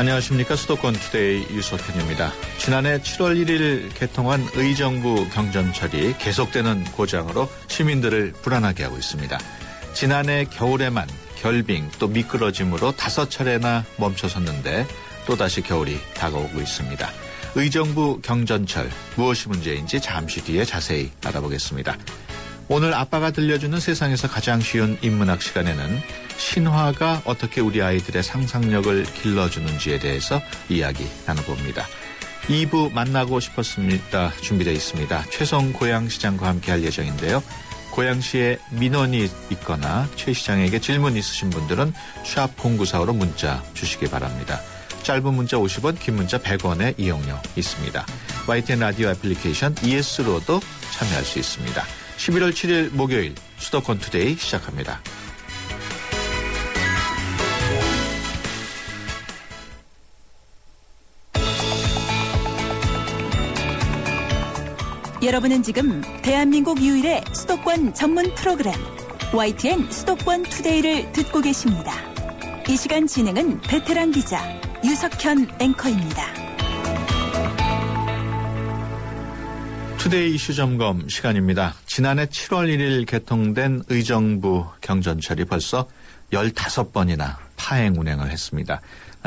안녕하십니까. 수도권 투데이 유석현입니다. 지난해 7월 1일 개통한 의정부 경전철이 계속되는 고장으로 시민들을 불안하게 하고 있습니다. 지난해 겨울에만 결빙 또 미끄러짐으로 5차례나 멈춰섰는데 또다시 겨울이 다가오고 있습니다. 의정부 경전철 무엇이 문제인지 잠시 뒤에 자세히 알아보겠습니다. 오늘 아빠가 들려주는 세상에서 가장 쉬운 인문학 시간에는 신화가 어떻게 우리 아이들의 상상력을 길러주는지에 대해서 이야기 나눠봅니다. 2부 만나고 싶었습니다. 준비되어 있습니다. 최성 고양시장과 함께할 예정인데요. 고양시에 민원이 있거나 최 시장에게 질문 있으신 분들은 샵 0945로 문자 주시기 바랍니다. 짧은 문자 50원, 긴 문자 100원의 이용료 있습니다. YTN 라디오 애플리케이션 ES로도 참여할 수 있습니다. 11월 7일 목요일 수도권 투데이 시작합니다. 여러분은 지금 대한민국 유일의 수도권 전문 프로그램 YTN 수도권 투데이를 듣고 계십니다. 이 시간 진행은 베테랑 기자 유석현 앵커입니다. 투데이 이슈 점검 시간입니다. 지난해 7월 1일 개통된 의정부 경전철이 벌써 15번이나 파행 운행을 했습니다.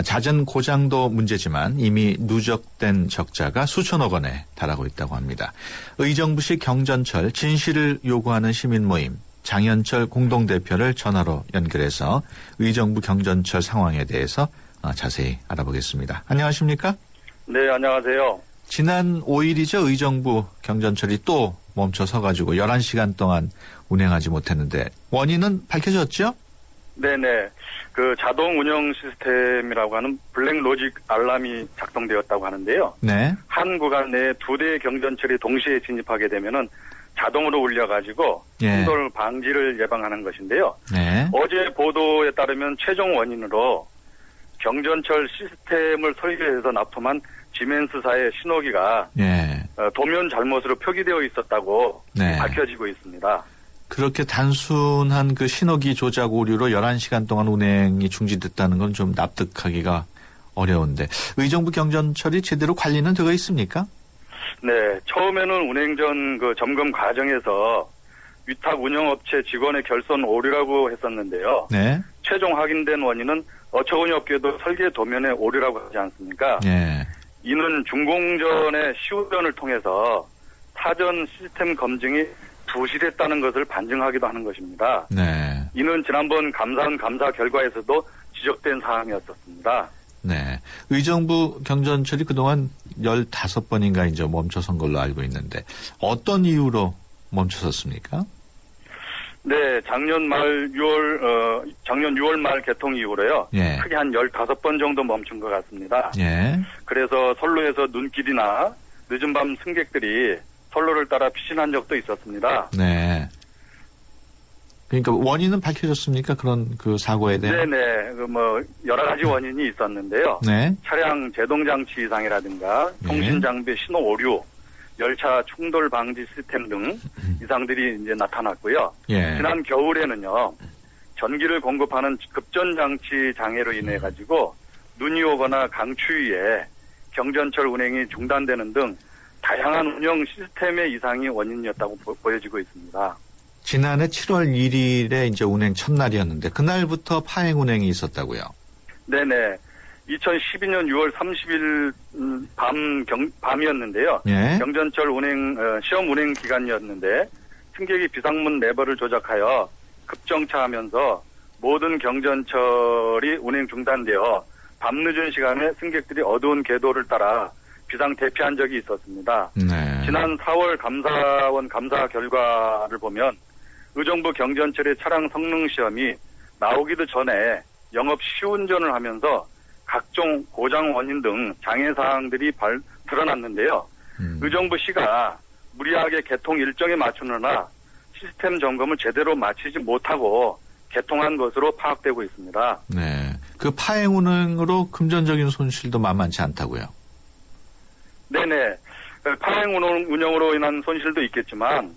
잦은 고장도 문제지만 이미 누적된 적자가 수천억 원에 달하고 있다고 합니다. 의정부시 경전철 진실을 요구하는 시민 모임 장현철 공동대표를 전화로 연결해서 의정부 경전철 상황에 대해서 자세히 알아보겠습니다. 안녕하십니까? 네, 안녕하세요. 지난 5일이죠. 의정부 경전철이 또 멈춰서가지고 11시간 동안 운행하지 못했는데 원인은 밝혀졌죠? 네네. 그 자동 운영 시스템이라고 하는 블랙 로직 알람이 작동되었다고 하는데요. 네. 한 구간 내에 2대의 경전철이 동시에 진입하게 되면은 자동으로 울려가지고 충돌 방지를 예방하는 것인데요. 네. 어제 보도에 따르면 최종 원인으로 경전철 시스템을 설계해서 납품한 지멘스사의 신호기가 도면 잘못으로 표기되어 있었다고 밝혀지고 있습니다. 그렇게 단순한 그 신호기 조작 오류로 11시간 동안 운행이 중지됐다는 건 좀 납득하기가 어려운데 의정부 경전철이 제대로 관리는 되어 있습니까? 네, 처음에는 운행 전 그 점검 과정에서 위탁 운영업체 직원의 결손 오류라고 했었는데요. 네. 최종 확인된 원인은 어처구니 없게도 설계 도면의 오류라고 하지 않습니까? 네. 이는 중공전의 시우전을 통해서 사전 시스템 검증이 부실했다는 것을 반증하기도 하는 것입니다. 네. 이는 지난번 감사원 감사 결과에서도 지적된 사항이었었습니다. 네. 의정부 경전철이 그동안 15번인가 이제 멈춰선 걸로 알고 있는데 어떤 이유로 멈춰섰습니까? 네, 작년 6월 말 개통 이후로요. 예. 크게 한 15번 정도 멈춘 것 같습니다. 예. 그래서 선로에서 눈길이나 늦은 밤 승객들이 선로를 따라 피신한 적도 있었습니다. 네. 그러니까 원인은 밝혀졌습니까? 그런 그 사고에 대한? 네네. 여러 가지 원인이 있었는데요. 네. 차량 제동장치 이상이라든가 통신장비 신호 오류, 열차 충돌 방지 시스템 등 이상들이 이제 나타났고요. 예. 지난 겨울에는요, 전기를 공급하는 급전장치 장애로 인해 가지고 눈이 오거나 강추위에 경전철 운행이 중단되는 등 다양한 운영 시스템의 이상이 원인이었다고 보여지고 있습니다. 지난해 7월 1일에 이제 운행 첫날이었는데 그날부터 파행 운행이 있었다고요? 네네. 2012년 6월 30일 밤이었는데요. 예? 경전철 시험 운행 기간이었는데 승객이 비상문 레버를 조작하여 급정차하면서 모든 경전철이 운행 중단되어 밤늦은 시간에 승객들이 어두운 궤도를 따라 비상 대피한 적이 있었습니다. 네. 지난 4월 감사원 감사 결과를 보면 의정부 경전철의 차량 성능 시험이 나오기도 전에 영업 시운전을 하면서 각종 고장 원인 등 장애 사항들이 드러났는데요. 의정부시가 무리하게 개통 일정에 맞추느라 시스템 점검을 제대로 마치지 못하고 개통한 것으로 파악되고 있습니다. 네, 그 파행 운행으로 금전적인 손실도 만만치 않다고요? 네네. 파행 운영으로 인한 손실도 있겠지만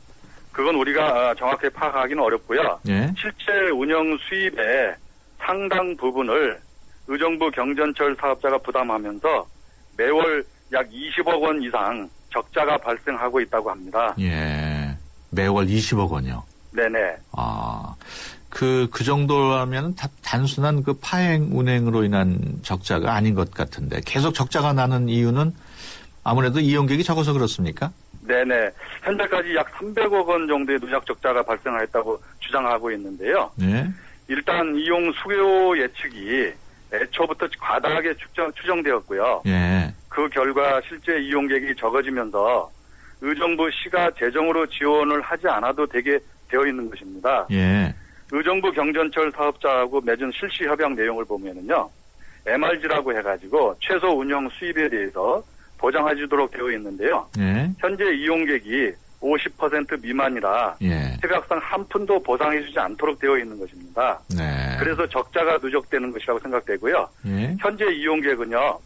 그건 우리가 정확히 파악하기는 어렵고요. 예? 실제 운영 수입의 상당 부분을 의정부 경전철 사업자가 부담하면서 매월 약 20억 원 이상 적자가 발생하고 있다고 합니다. 예. 매월 20억 원이요. 네네. 그 정도라면 단순한 그 파행 운행으로 인한 적자가 아닌 것 같은데 계속 적자가 나는 이유는 아무래도 이용객이 적어서 그렇습니까? 네네. 현재까지 약 300억 원 정도의 누적 적자가 발생했다고 주장하고 있는데요. 네. 일단 이용 수요 예측이 애초부터 과다하게 추정되었고요. 예. 그 결과 실제 이용객이 적어지면서 의정부 시가 재정으로 지원을 하지 않아도 되게 되어 있는 것입니다. 예. 의정부 경전철 사업자하고 맺은 실시 협약 내용을 보면은요, MRG라고 해가지고 최소 운영 수입에 대해서 보장해주도록 되어 있는데요. 예. 현재 이용객이 50% 미만이라 예. 협약상 한 푼도 보상해주지 않도록 되어 있는 것입니다. 네. 그래서 적자가 누적되는 것이라고 생각되고요. 예. 현재 이용객은요,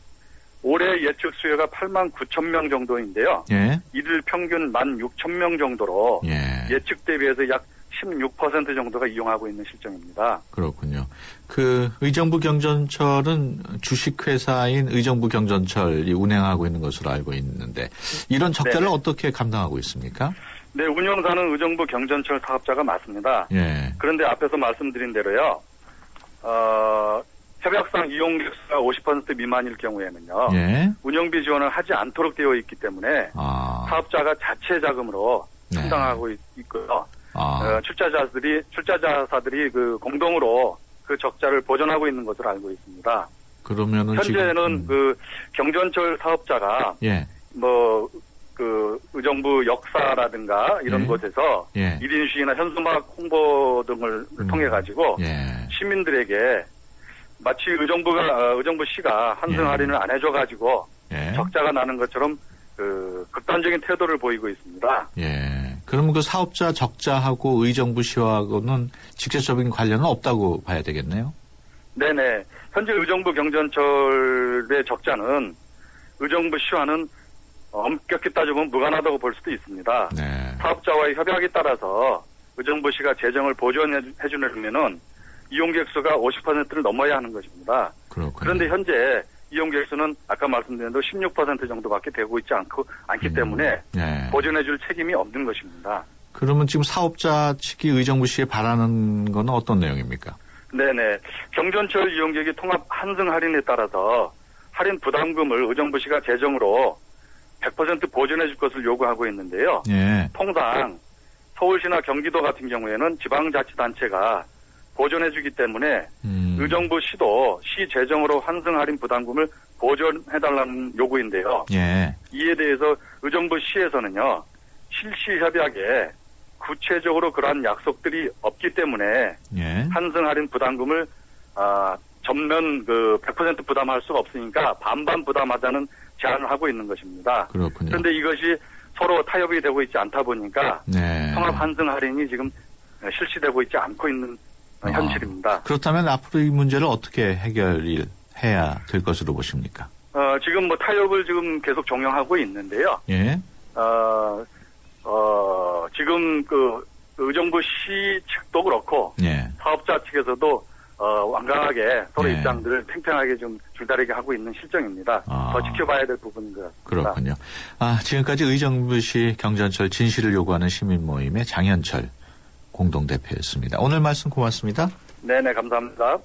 올해 예측 수요가 8만 9천 명 정도인데요. 예. 이들 평균 1만 6천 명 정도로 예. 예측 대비해서 약 16% 정도가 이용하고 있는 실정입니다. 그렇군요. 그 의정부 경전철은 주식회사인 의정부 경전철이 운행하고 있는 것으로 알고 있는데 이런 적자를 네네. 어떻게 감당하고 있습니까? 네, 운영사는 의정부 경전철 사업자가 맞습니다. 예. 그런데 앞에서 말씀드린 대로요, 협약상 이용객 수가 50% 미만일 경우에는요, 예. 운영비 지원을 하지 않도록 되어 있기 때문에 사업자가 자체 자금으로 네. 충당하고 있고요. 출자자사들이 그 공동으로 그 적자를 보전하고 있는 것으로 알고 있습니다. 그러면은 현재는 지금, 그 경전철 사업자가 예. 그 의정부 역사라든가 이런 예. 곳에서 예. 1인 시위나 현수막 홍보 등을 통해 가지고 예. 시민들에게 마치 의정부시가 환승 예. 할인을 안 해줘 가지고 예. 적자가 나는 것처럼 그 극단적인 태도를 보이고 있습니다. 예. 그럼 그 사업자 적자하고 의정부시하고는 직접적인 관련은 없다고 봐야 되겠네요. 네네. 현재 의정부 경전철의 적자는 의정부시와는 엄격히 따져보면 무관하다고 볼 수도 있습니다. 네. 사업자와의 협약에 따라서 의정부시가 재정을 보존해 주려면은 이용객 수가 50%를 넘어야 하는 것입니다. 그렇군요. 그런데 현재 이용객 수는 아까 말씀드린 대로 16% 정도밖에 되고 있지 않기 때문에 네. 보존해 줄 책임이 없는 것입니다. 그러면 지금 사업자 측이 의정부시에 바라는 건 어떤 내용입니까? 네네. 경전철 이용객이 통합 환승 할인에 따라서 할인 부담금을 의정부시가 재정으로 100% 보존해 줄 것을 요구하고 있는데요. 예. 통상 서울시나 경기도 같은 경우에는 지방자치단체가 보존해 주기 때문에 의정부시도 시 재정으로 환승 할인 부담금을 보존해달라는 요구인데요. 예. 이에 대해서 의정부시에서는요, 실시 협약에 구체적으로 그러한 약속들이 없기 때문에 예. 환승 할인 부담금을 전면 100% 부담할 수가 없으니까 반반 부담하자는 제안을 하고 있는 것입니다. 그렇군요. 그런데 이것이 서로 타협이 되고 있지 않다 보니까 네. 통합 환승 할인이 지금 실시되고 있지 않고 있는 현실입니다. 그렇다면 앞으로 이 문제를 어떻게 해결해야 될 것으로 보십니까? 지금 타협을 지금 계속 종용하고 있는데요. 예. 지금 의정부시 측도 그렇고 예. 사업자 측에서도 완강하게 서로 예. 입장들을 팽팽하게 좀 줄다리게 하고 있는 실정입니다. 더 지켜봐야 될 부분인 것 같습니다. 그렇군요. 지금까지 의정부시 경전철 진실을 요구하는 시민 모임의 장현철 공동대표였습니다. 오늘 말씀 고맙습니다. 네네, 감사합니다.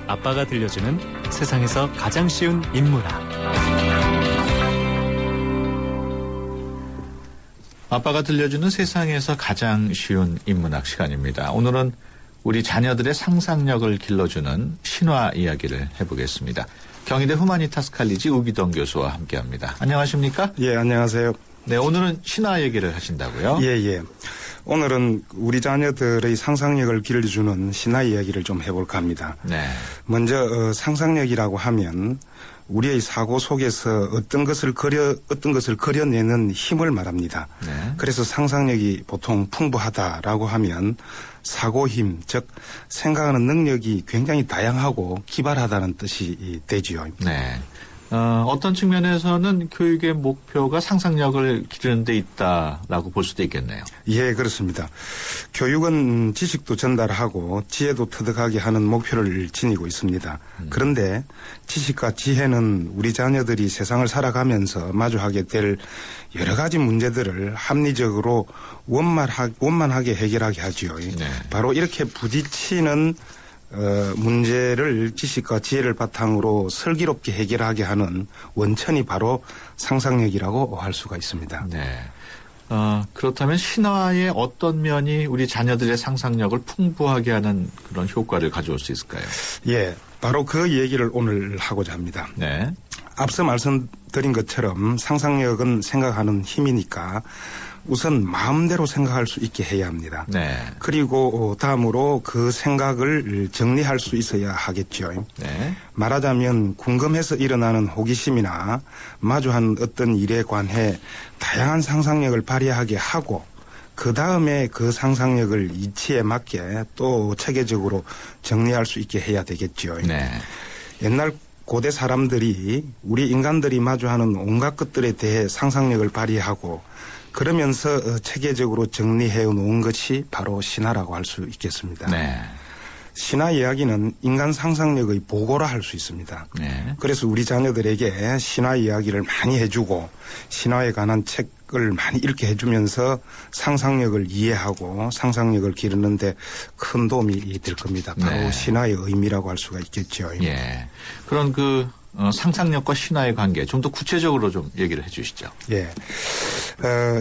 아빠가 들려주는 세상에서 가장 쉬운 인문학. 아빠가 들려주는 세상에서 가장 쉬운 인문학 시간입니다. 오늘은 우리 자녀들의 상상력을 길러주는 신화 이야기를 해보겠습니다. 경희대 후마니타스 칼리지 우기동 교수와 함께합니다. 안녕하십니까? 예, 안녕하세요. 네, 오늘은 신화 얘기를 하신다고요? 예. 오늘은 우리 자녀들의 상상력을 길러주는 신화 이야기를 좀 해볼까 합니다. 네. 먼저 상상력이라고 하면 우리의 사고 속에서 어떤 것을 그려내는 힘을 말합니다. 네. 그래서 상상력이 보통 풍부하다라고 하면 사고 힘, 즉 생각하는 능력이 굉장히 다양하고 기발하다는 뜻이 되지요. 네. 어떤 측면에서는 교육의 목표가 상상력을 기르는 데 있다라고 볼 수도 있겠네요. 예, 그렇습니다. 교육은 지식도 전달하고 지혜도 터득하게 하는 목표를 지니고 있습니다. 그런데 지식과 지혜는 우리 자녀들이 세상을 살아가면서 마주하게 될 여러 가지 문제들을 합리적으로 원만하게 해결하게 하지요. 네. 바로 이렇게 부딪히는 문제를 지식과 지혜를 바탕으로 슬기롭게 해결하게 하는 원천이 바로 상상력이라고 할 수가 있습니다. 네. 그렇다면 신화의 어떤 면이 우리 자녀들의 상상력을 풍부하게 하는 그런 효과를 가져올 수 있을까요? 예, 바로 그 얘기를 오늘 하고자 합니다. 네. 앞서 말씀드린 것처럼 상상력은 생각하는 힘이니까 우선 마음대로 생각할 수 있게 해야 합니다. 네. 그리고 다음으로 그 생각을 정리할 수 있어야 하겠죠. 네. 말하자면 궁금해서 일어나는 호기심이나 마주한 어떤 일에 관해 다양한 상상력을 발휘하게 하고 그 다음에 그 상상력을 이치에 맞게 또 체계적으로 정리할 수 있게 해야 되겠죠. 네. 옛날 고대 사람들이 우리 인간들이 마주하는 온갖 것들에 대해 상상력을 발휘하고 그러면서 체계적으로 정리해 놓은 것이 바로 신화라고 할 수 있겠습니다. 네. 신화 이야기는 인간 상상력의 보고라 할 수 있습니다. 네. 그래서 우리 자녀들에게 신화 이야기를 많이 해주고 신화에 관한 책을 많이 읽게 해주면서 상상력을 이해하고 상상력을 기르는데 큰 도움이 될 겁니다. 바로 네. 신화의 의미라고 할 수가 있겠죠. 예. 그런 상상력과 신화의 관계 좀 더 구체적으로 좀 얘기를 해 주시죠. 예.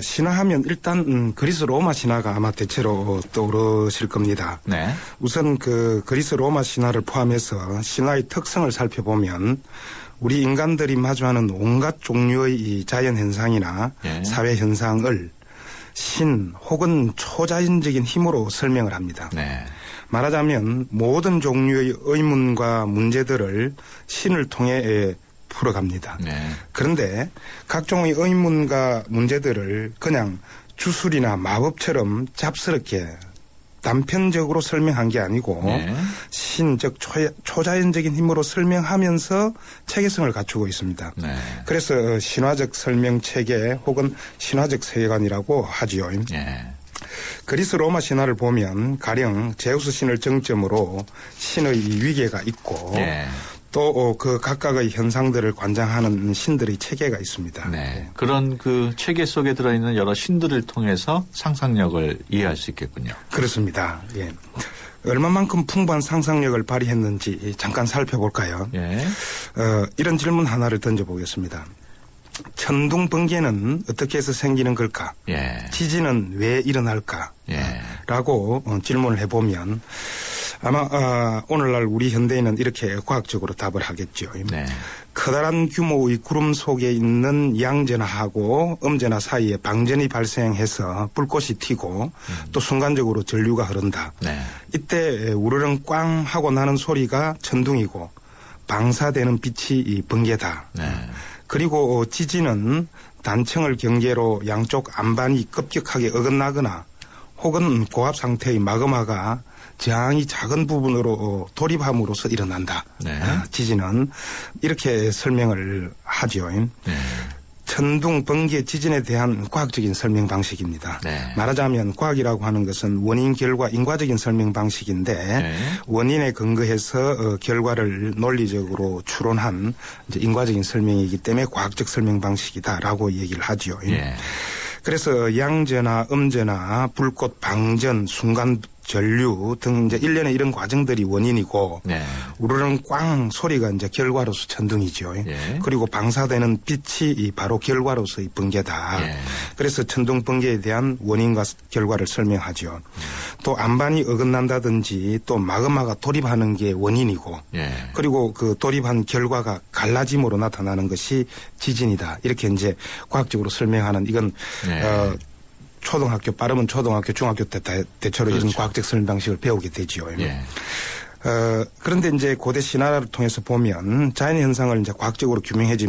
신화하면 일단 그리스 로마 신화가 아마 대체로 떠오르실 겁니다. 네. 우선 그 그리스 로마 신화를 포함해서 신화의 특성을 살펴보면 우리 인간들이 마주하는 온갖 종류의 이 자연 현상이나 예. 사회 현상을 신 혹은 초자연적인 힘으로 설명을 합니다. 네. 말하자면 모든 종류의 의문과 문제들을 신을 통해 풀어갑니다. 네. 그런데 각종의 의문과 문제들을 그냥 주술이나 마법처럼 잡스럽게 단편적으로 설명한 게 아니고 네. 신, 즉 초자연적인 힘으로 설명하면서 체계성을 갖추고 있습니다. 네. 그래서 신화적 설명 체계 혹은 신화적 세계관이라고 하지요. 예. 그리스 로마 신화를 보면 가령 제우스 신을 정점으로 신의 위계가 있고 예. 또 그 각각의 현상들을 관장하는 신들의 체계가 있습니다. 네. 그런 그 체계 속에 들어있는 여러 신들을 통해서 상상력을 이해할 수 있겠군요. 그렇습니다. 예. 얼마만큼 풍부한 상상력을 발휘했는지 잠깐 살펴볼까요? 예. 이런 질문 하나를 던져보겠습니다. 천둥 번개는 어떻게 해서 생기는 걸까? 예. 지진은 왜 일어날까? 예. 라고 질문을 해보면 아마 오늘날 우리 현대인은 이렇게 과학적으로 답을 하겠죠. 네. 커다란 규모의 구름 속에 있는 양전하고 음전하 사이에 방전이 발생해서 불꽃이 튀고 또 순간적으로 전류가 흐른다. 네. 이때 우르릉 꽝 하고 나는 소리가 천둥이고 방사되는 빛이 이 번개다. 네. 그리고 지진은 단층을 경계로 양쪽 안반이 급격하게 어긋나거나 혹은 고압 상태의 마그마가 저항이 작은 부분으로 돌입함으로써 일어난다. 네. 지진은 이렇게 설명을 하죠. 네. 천둥, 번개, 지진에 대한 과학적인 설명 방식입니다. 네. 말하자면 과학이라고 하는 것은 원인, 결과, 인과적인 설명 방식인데 네. 원인에 근거해서 결과를 논리적으로 추론한 이제 인과적인 설명이기 때문에 과학적 설명 방식이다라고 얘기를 하죠. 예. 그래서 양전하, 음전하, 불꽃, 방전, 순간 전류 등 이제 일련의 이런 과정들이 원인이고 네. 우르릉 꽝 소리가 이제 결과로서 천둥이죠. 예. 그리고 방사되는 빛이 바로 결과로서의 번개다. 예. 그래서 천둥 번개에 대한 원인과 결과를 설명하죠. 또 안반이 어긋난다든지 또 마그마가 돌입하는 게 원인이고 예. 그리고 그 돌입한 결과가 갈라짐으로 나타나는 것이 지진이다. 이렇게 이제 과학적으로 설명하는 이건 예. 초등학교, 빠르면 초등학교, 중학교 때 대체로 그렇죠. 이런 과학적 설명 방식을 배우게 되지요. 예. 그런데 이제 고대 신화를 통해서 보면 자연 현상을 이제 과학적으로 규명하지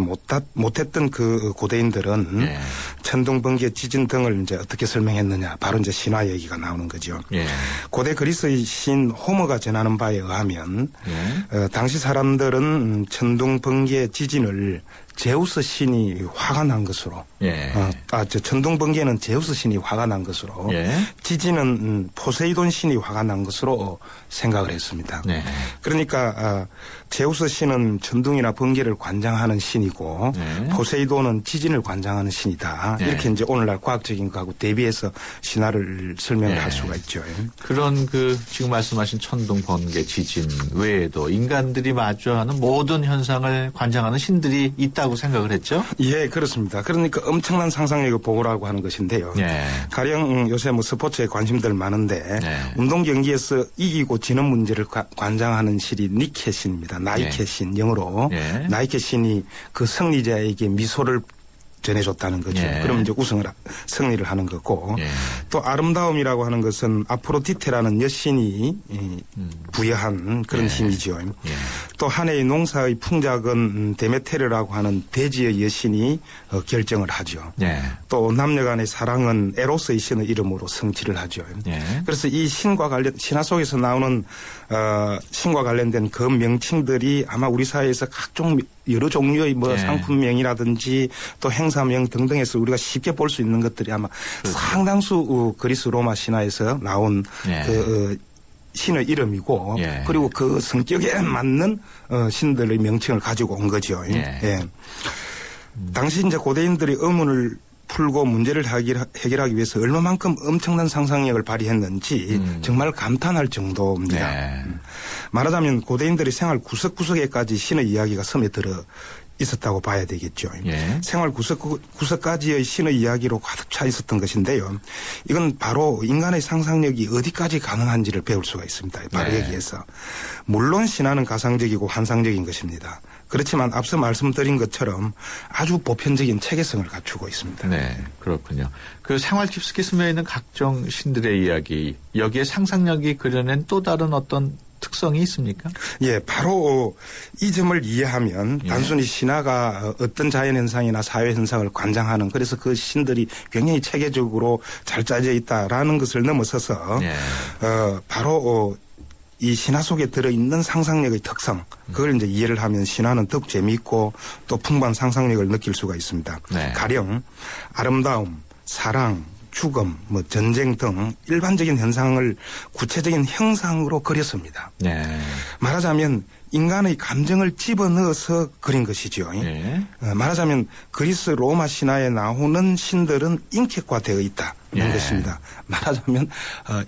못했던 그 고대인들은 예. 천둥, 번개, 지진 등을 이제 어떻게 설명했느냐. 바로 이제 신화 얘기가 나오는 거죠. 예. 고대 그리스의 신 호머가 전하는 바에 의하면 예. 당시 사람들은 천둥, 번개, 지진을 제우스 신이 화가 난 것으로, 예. 천둥 번개는 제우스 신이 화가 난 것으로, 예. 지진은 포세이돈 신이 화가 난 것으로 생각을 했습니다. 네. 그러니까 제우스 신은 천둥이나 번개를 관장하는 신이고, 네. 포세이돈은 지진을 관장하는 신이다. 네. 이렇게 이제 오늘날 과학적인 거하고 대비해서 신화를 설명을 네. 할 수가 있죠. 그런 지금 말씀하신 천둥, 번개, 지진 외에도 인간들이 마주하는 모든 현상을 관장하는 신들이 있다고 생각을 했죠? 예, 그렇습니다. 그러니까 엄청난 상상력을 보고라고 하는 것인데요. 예. 가령 요새 뭐 스포츠에 관심들 많은데 네. 운동 경기에서 이기고 지는 문제를 관장하는 신이 니케 신입니다. 나이케 네. 신 영어로 네. 나이케 신이 그 승리자에게 미소를 전해줬다는 거죠. 예. 그럼 이제 승리를 하는 거고 예. 또 아름다움이라고 하는 것은 아프로디테라는 여신이 부여한 그런 예. 힘이죠. 예. 또 한 해의 농사의 풍작은 데메테르라고 하는 대지의 여신이 결정을 하죠. 예. 또 남녀 간의 사랑은 에로스의 신의 이름으로 성취를 하죠. 예. 그래서 이 신화 속에서 나오는 신과 관련된 그 명칭들이 아마 우리 사회에서 각종 여러 종류의 뭐 예. 상품명이라든지 또 행사명 등등에서 우리가 쉽게 볼 수 있는 것들이 아마 그렇죠. 상당수 그리스 로마 신화에서 나온 예. 신의 이름이고 예. 그리고 그 성격에 맞는 신들의 명칭을 가지고 온 거죠. 예. 예. 당시 이제 고대인들이 의문을 풀고 문제를 해결하기 위해서 얼마만큼 엄청난 상상력을 발휘했는지 정말 감탄할 정도입니다. 네. 말하자면 고대인들의 생활 구석구석에까지 신의 이야기가 스며들어 있었다고 봐야 되겠죠. 예. 생활 구석까지의 신의 이야기로 가득 차 있었던 것인데요. 이건 바로 인간의 상상력이 어디까지 가능한지를 배울 수가 있습니다. 바로 네. 여기에서. 물론 신화는 가상적이고 환상적인 것입니다. 그렇지만 앞서 말씀드린 것처럼 아주 보편적인 체계성을 갖추고 있습니다. 네, 그렇군요. 그 생활 깊숙이 스며 있는 각종 신들의 이야기, 여기에 상상력이 그려낸 또 다른 어떤 특성이 있습니까? 예, 바로 이 점을 이해하면 예. 단순히 신화가 어떤 자연현상이나 사회현상을 관장하는 그래서 그 신들이 굉장히 체계적으로 잘 짜져 있다라는 것을 넘어서서 예. 바로 이 신화 속에 들어있는 상상력의 특성 그걸 이제 이해를 하면 신화는 더욱 재미있고 또 풍부한 상상력을 느낄 수가 있습니다. 네. 가령 아름다움, 사랑, 죽음, 뭐 전쟁 등 일반적인 현상을 구체적인 형상으로 그렸습니다. 네. 말하자면 인간의 감정을 집어넣어서 그린 것이죠. 예. 말하자면 그리스 로마 신화에 나오는 신들은 인격화되어 있다는 예. 것입니다. 말하자면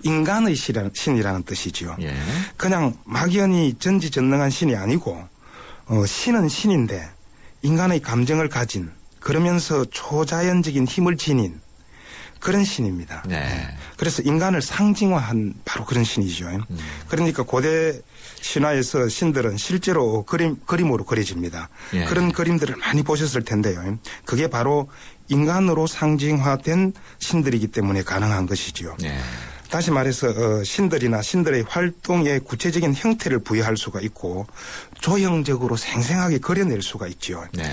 인간의 신이라는 뜻이죠. 예. 그냥 막연히 전지전능한 신이 아니고 신은 신인데 인간의 감정을 가진 그러면서 초자연적인 힘을 지닌 그런 신입니다. 네. 그래서 인간을 상징화한 바로 그런 신이죠. 그러니까 고대 신화에서 신들은 실제로 그림으로 그려집니다. 예. 그런 그림들을 많이 보셨을 텐데요. 그게 바로 인간으로 상징화된 신들이기 때문에 가능한 것이죠. 네. 다시 말해서 신들이나 신들의 활동에 구체적인 형태를 부여할 수가 있고 조형적으로 생생하게 그려낼 수가 있죠. 네.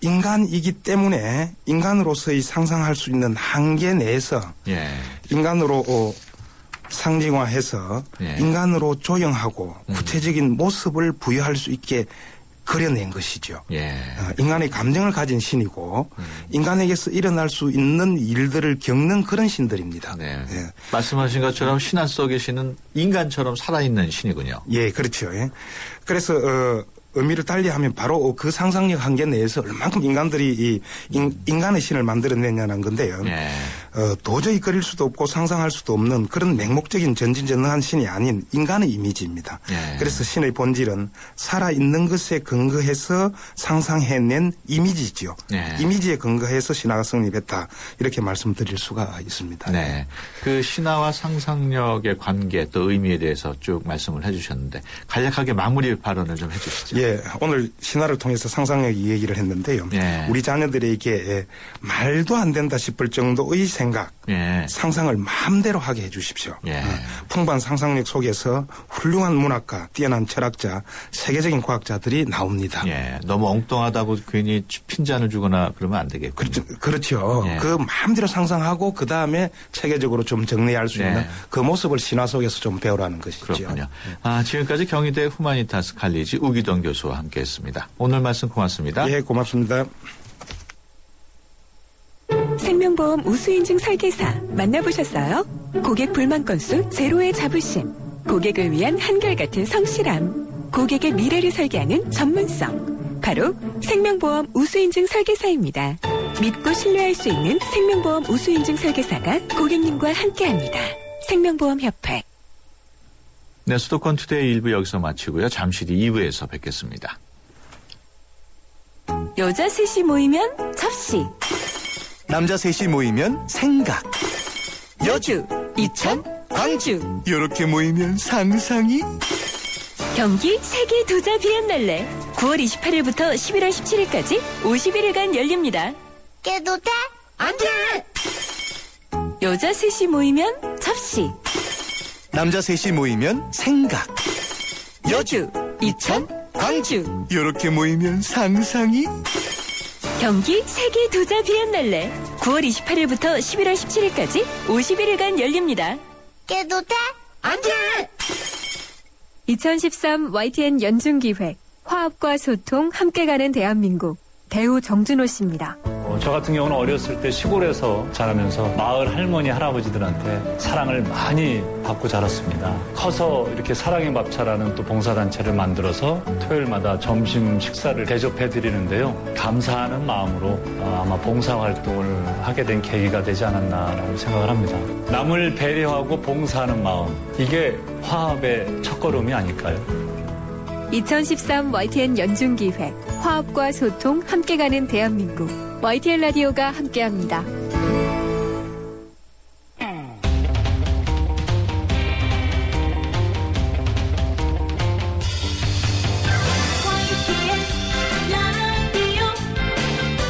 인간이기 때문에 인간으로서의 상상할 수 있는 한계 내에서 예. 인간으로 상징화해서 예. 인간으로 조형하고 구체적인 모습을 부여할 수 있게 그려낸 것이죠. 예. 인간의 감정을 가진 신이고 인간에게서 일어날 수 있는 일들을 겪는 그런 신들입니다. 네. 예. 말씀하신 것처럼 신화 속의 신은 인간처럼 살아있는 신이군요. 예, 그렇죠. 예. 그래서 의미를 달리하면 바로 그 상상력 한계 내에서 얼만큼 인간들이 인간의 신을 만들어냈냐는 건데요. 예. 도저히 그릴 수도 없고 상상할 수도 없는 그런 맹목적인 전진전능한 신이 아닌 인간의 이미지입니다. 예. 그래서 신의 본질은 살아있는 것에 근거해서 상상해낸 이미지죠. 예. 이미지에 근거해서 신화가 성립했다. 이렇게 말씀드릴 수가 있습니다. 네. 그 신화와 상상력의 관계 또 의미에 대해서 쭉 말씀을 해주셨는데 간략하게 마무리 발언을 좀 해주시죠. 예, 오늘 신화를 통해서 상상력 얘기를 했는데요. 예. 우리 자녀들에게 말도 안 된다 싶을 정도의 생각, 예. 상상을 마음대로 하게 해주십시오. 예. 풍부한 상상력 속에서 훌륭한 문학가, 뛰어난 철학자, 세계적인 과학자들이 나옵니다. 예. 너무 엉뚱하다고 괜히 핀잔을 주거나 그러면 안 되겠군요. 그렇죠. 예. 그 마음대로 상상하고 그 다음에 체계적으로 좀 정리할 수 네. 있는 그 모습을 신화 속에서 좀 배우라는 것이죠. 그렇군요. 지금까지 경희대 후마니타스 칼리지 우기동 교수와 함께했습니다. 오늘 말씀 고맙습니다. 예, 고맙습니다. 생명보험 우수인증 설계사 만나보셨어요? 고객 불만 건수 제로의 자부심, 고객을 위한 한결같은 성실함, 고객의 미래를 설계하는 전문성, 바로 생명보험 우수인증 설계사입니다. 믿고 신뢰할 수 있는 생명보험 우수인증 설계사가 고객님과 함께합니다. 생명보험협회. 네, 수도권 투데이 1부 여기서 마치고요. 잠시 뒤 2부에서 뵙겠습니다. 여자 셋이 모이면 접시, 남자 셋이 모이면 생각. 여주, 이천, 광주, 이렇게 모이면 상상이. 경기 세계 도자 비엔날레 9월 28일부터 11월 17일까지 51일간 열립니다. 깨도 돼? 안 돼! 여자 셋이 모이면 접시, 남자 셋이 모이면 생각. 여주, 이천, 광주, 이렇게 모이면 상상이. 경기 세계 도자 비엔날레 9월 28일부터 11월 17일까지 51일간 열립니다. 깨도 돼? 안 돼! 2013 YTN 연중기획 화합과 소통 함께 가는 대한민국 배우 정준호 씨입니다. 저 같은 경우는 어렸을 때 시골에서 자라면서 마을 할머니 할아버지들한테 사랑을 많이 받고 자랐습니다. 커서 이렇게 사랑의 밥차라는 또 봉사단체를 만들어서 토요일마다 점심 식사를 대접해드리는데요. 감사하는 마음으로 아마 봉사활동을 하게 된 계기가 되지 않았나라고 생각을 합니다. 남을 배려하고 봉사하는 마음, 이게 화합의 첫걸음이 아닐까요? 2013 YTN 연중기획 화합과 소통 함께 가는 대한민국 YTN 라디오가 함께합니다.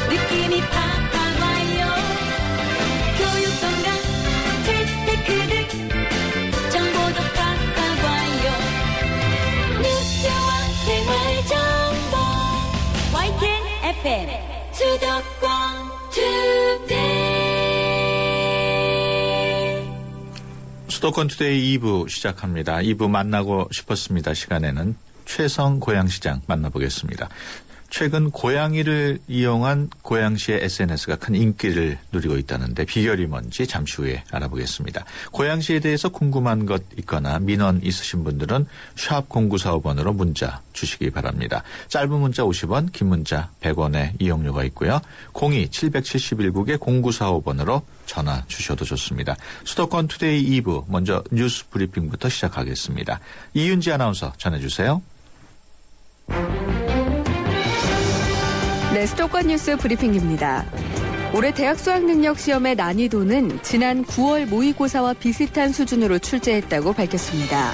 느낌이 팍팍 와요. 교육감과 재테크들 정보도 팍팍 와요. 뉴스와 생활정보 YTN FM 수도권 투데이. 수도권 투데이 2부 시작합니다. 2부 만나고 싶었습니다. 시간에는 최성 고양시장 만나보겠습니다. 최근 고양이를 이용한 고양시의 SNS가 큰 인기를 누리고 있다는데 비결이 뭔지 잠시 후에 알아보겠습니다. 고양시에 대해서 궁금한 것 있거나 민원 있으신 분들은 샵 0945번으로 문자 주시기 바랍니다. 짧은 문자 50원, 긴 문자 100원의 이용료가 있고요. 02-771국에 0945번으로 전화 주셔도 좋습니다. 수도권 투데이 2부 먼저 뉴스 브리핑부터 시작하겠습니다. 이윤지 아나운서 전해주세요. 네, 수도권 뉴스 브리핑입니다. 올해 대학 수학능력 시험의 난이도는 지난 9월 모의고사와 비슷한 수준으로 출제했다고 밝혔습니다.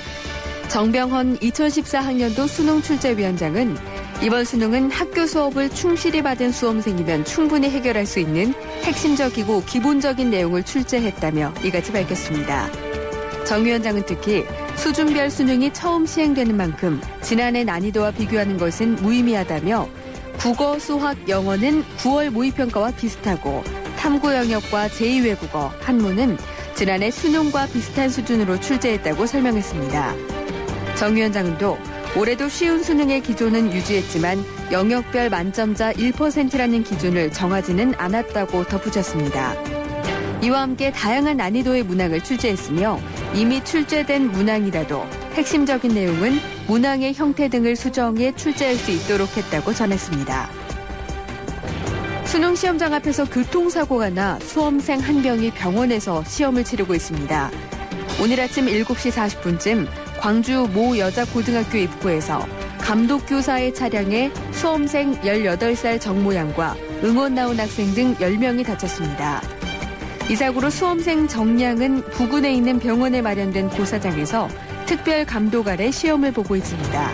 정병헌 2014 학년도 수능 출제위원장은 이번 수능은 학교 수업을 충실히 받은 수험생이면 충분히 해결할 수 있는 핵심적이고 기본적인 내용을 출제했다며 이같이 밝혔습니다. 정 위원장은 특히 수준별 수능이 처음 시행되는 만큼 지난해 난이도와 비교하는 것은 무의미하다며 국어, 수학, 영어는 9월 모의평가와 비슷하고 탐구 영역과 제2외국어, 한문은 지난해 수능과 비슷한 수준으로 출제했다고 설명했습니다. 정 위원장은 또 올해도 쉬운 수능의 기조는 유지했지만 영역별 만점자 1%라는 기준을 정하지는 않았다고 덧붙였습니다. 이와 함께 다양한 난이도의 문항을 출제했으며 이미 출제된 문항이라도 핵심적인 내용은 문항의 형태 등을 수정해 출제할 수 있도록 했다고 전했습니다. 수능 시험장 앞에서 교통사고가 나 수험생 한 명이 병원에서 시험을 치르고 있습니다. 오늘 아침 7시 40분쯤 광주 모 여자고등학교 입구에서 감독교사의 차량에 수험생 18살 정모양과 응원 나온 학생 등 10명이 다쳤습니다. 이 사고로 수험생 정량은 부근에 있는 병원에 마련된 고사장에서 특별 감독 아래 시험을 보고 있습니다.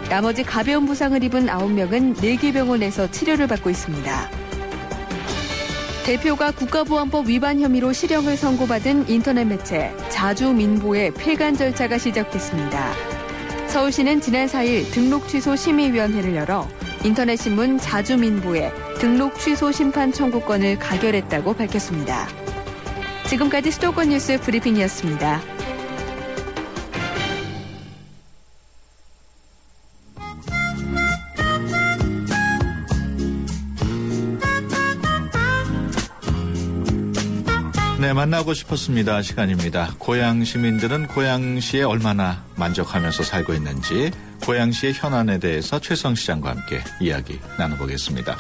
나머지 가벼운 부상을 입은 9명은 내기병원에서 치료를 받고 있습니다. 대표가 국가보안법 위반 혐의로 실형을 선고받은 인터넷 매체 자주민보의 필간 절차가 시작됐습니다. 서울시는 지난 4일 등록 취소 심의위원회를 열어 인터넷 신문 자주민보의 등록 취소 심판 청구권을 가결했다고 밝혔습니다. 지금까지 수도권 뉴스 브리핑이었습니다. 네, 만나고 싶었습니다. 시간입니다. 고양 시민들은 고양시에 얼마나 만족하면서 살고 있는지 고양시의 현안에 대해서 최성 시장과 함께 이야기 나눠보겠습니다.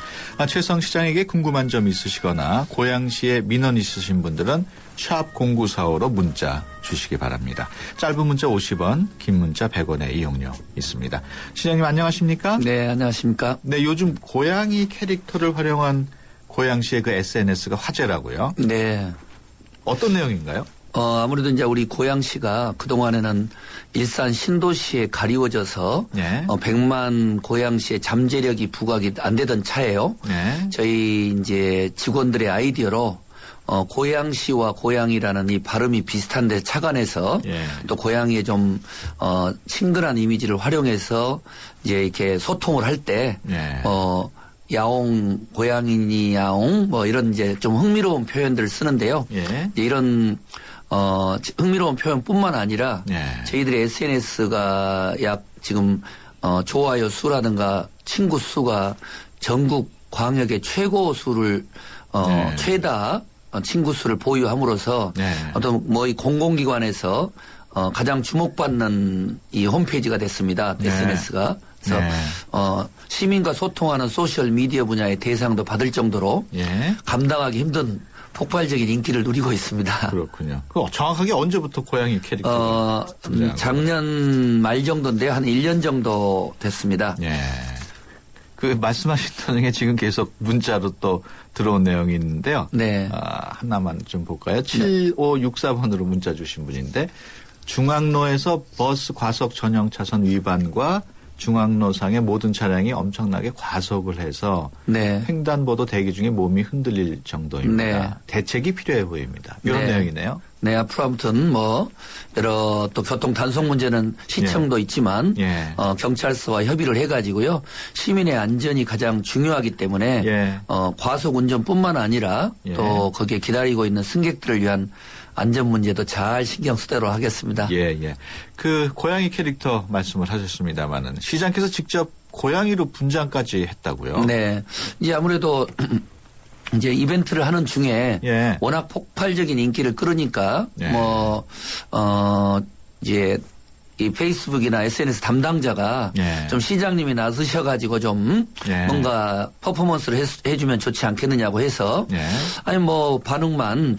최성 시장에게 궁금한 점 있으시거나 고양시에 민원 있으신 분들은 샵 0945로 문자 주시기 바랍니다. 짧은 문자 50원, 긴 문자 100원의 이용료 있습니다. 시장님 안녕하십니까? 네, 안녕하십니까? 네, 요즘 고양이 캐릭터를 활용한 고양시의 그 SNS가 화제라고요? 네. 어떤 내용인가요? 아무래도 이제 우리 고양시가 그동안에는 일산 신도시에 가리워져서 네. 100만 고양시의 잠재력이 부각이 안 되던 차예요. 네. 저희 이제 직원들의 아이디어로 고양시와 고양이라는 이 발음이 비슷한데 착안해서 예. 또 고양이의 좀 친근한 이미지를 활용해서 이제 이렇게 소통을 할 때 예. 야옹, 고양이니 야옹, 뭐 이런 이제 좀 흥미로운 표현들을 쓰는데요. 예. 이제 이런, 흥미로운 표현뿐만 아니라 예. 저희들의 SNS가 약 지금, 좋아요 수라든가 친구 수가 전국 광역의 최고 수를, 네. 최다 친구 수를 보유함으로써 네. 어떤 뭐 이 공공기관에서 가장 주목받는 이 홈페이지가 됐습니다. 네. SNS가. 그래서 네. 시민과 소통하는 소셜 미디어 분야의 대상도 받을 정도로 예. 감당하기 힘든 폭발적인 인기를 누리고 있습니다. 그렇군요. 그 정확하게 언제부터 고양이 캐릭터? 작년 말 정도인데 한 1년 정도 됐습니다. 예. 그 말씀하신 중에 지금 계속 문자로 또 들어온 내용이 있는데요. 네. 하나만 좀 볼까요? 7564번으로 문자 주신 분인데 중앙로에서 버스 과속 전용 차선 위반과 중앙로상의 모든 차량이 엄청나게 과속을 해서 네. 횡단보도 대기 중에 몸이 흔들릴 정도입니다. 네. 대책이 필요해 보입니다. 이런 네. 내용이네요. 네, 앞으로 아무튼 뭐 여러 또 교통 단속 문제는 시청도 있지만 예. 경찰서와 협의를 해가지고요 시민의 안전이 가장 중요하기 때문에 예. 과속 운전뿐만 아니라 예. 또 거기에 기다리고 있는 승객들을 위한 안전 문제도 잘 신경 쓰도록 하겠습니다. 예, 예. 그 고양이 캐릭터 말씀을 하셨습니다만은 시장께서 직접 고양이로 분장까지 했다고요? 네. 이제 아무래도 이제 이벤트를 하는 중에 예. 워낙 폭발적인 인기를 끌으니까 예. 이제 이 페이스북이나 SNS 담당자가 예. 좀 시장님이 나서셔가지고 좀 예. 뭔가 퍼포먼스를 해주면 좋지 않겠느냐고 해서 예. 아니 뭐 반응만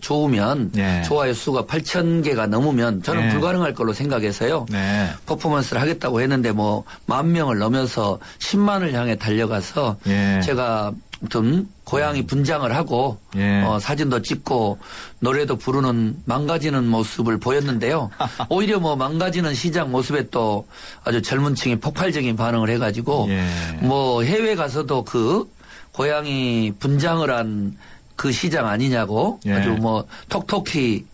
좋으면 예. 좋아요 수가 8,000개가 넘으면 저는 예. 불가능할 걸로 생각해서요. 네. 퍼포먼스를 하겠다고 했는데 뭐 10,000명을 넘어서 10만을 향해 달려가서 예. 제가 아무튼 고양이 분장을 하고 예. 사진도 찍고 노래도 부르는 망가지는 모습을 보였는데요. 오히려 뭐 망가지는 시장 모습에 또 아주 젊은 층이 폭발적인 반응을 해가지고 예. 뭐 해외 가서도 그 고양이 분장을 한 그 시장 아니냐고 예. 아주 뭐 톡톡히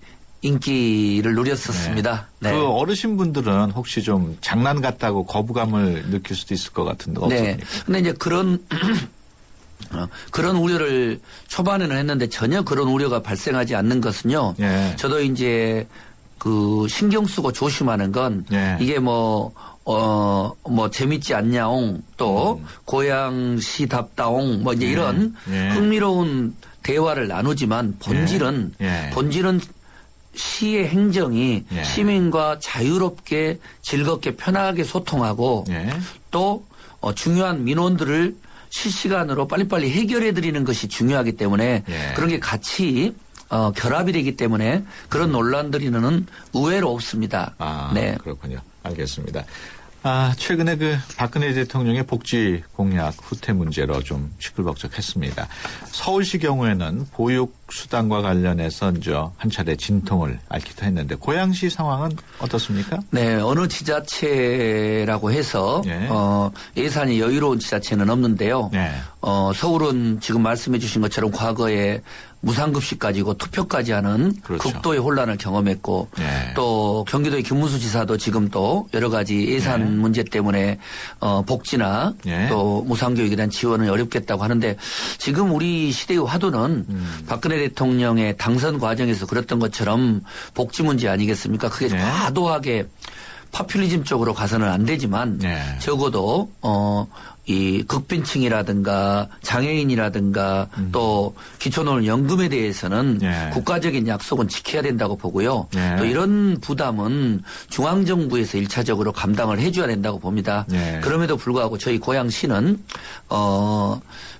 인기를 누렸었습니다. 네. 네. 그 어르신분들은 혹시 좀 장난 같다고 거부감을 느낄 수도 있을 것 같은데 어떻습니까? 네. 근데 이제 그런 우려를 초반에는 했는데 전혀 그런 우려가 발생하지 않는 것은요. 예. 저도 이제 그 신경 쓰고 조심하는 건 예. 이게 뭐 재밌지 않냐옹 또 고양시답다옹 뭐 이제 이런 예. 흥미로운 대화를 나누지만 본질은 예. 시의 행정이 예. 시민과 자유롭게 즐겁게 편하게 소통하고 예. 또 중요한 민원들을 실시간으로 빨리빨리 해결해 드리는 것이 중요하기 때문에 예. 그런 게 같이 결합이 되기 때문에 그런 논란들이는 의외로 없습니다. 아, 네. 그렇군요. 알겠습니다. 최근에 그 박근혜 대통령의 복지 공약 후퇴 문제로 좀 시끌벅적했습니다. 서울시 경우에는 보육수당과 관련해서 이제 한 차례 진통을 앓기도 했는데 고양시 상황은 어떻습니까? 네, 어느 지자체라고 해서 예. 예산이 여유로운 지자체는 없는데요. 네. 서울은 지금 말씀해 주신 것처럼 과거에 무상급식 가지고 투표까지 하는 그렇죠. 극도의 혼란을 경험했고 네. 또 경기도의 김문수 지사도 지금 또 여러 가지 예산 네. 문제 때문에 복지나 네. 또 무상교육에 대한 지원은 어렵겠다고 하는데 지금 우리 시대의 화두는 박근혜 대통령의 당선 과정에서 그랬던 것처럼 복지 문제 아니겠습니까? 그게 네. 과도하게 파퓰리즘 쪽으로 가서는 안 되지만 네. 적어도 이 극빈층이라든가 장애인이라든가 또 기초노령연금에 대해서는 네. 국가적인 약속은 지켜야 된다고 보고요. 네. 또 이런 부담은 중앙정부에서 1차적으로 감당을 해줘야 된다고 봅니다. 네. 그럼에도 불구하고 저희 고양시는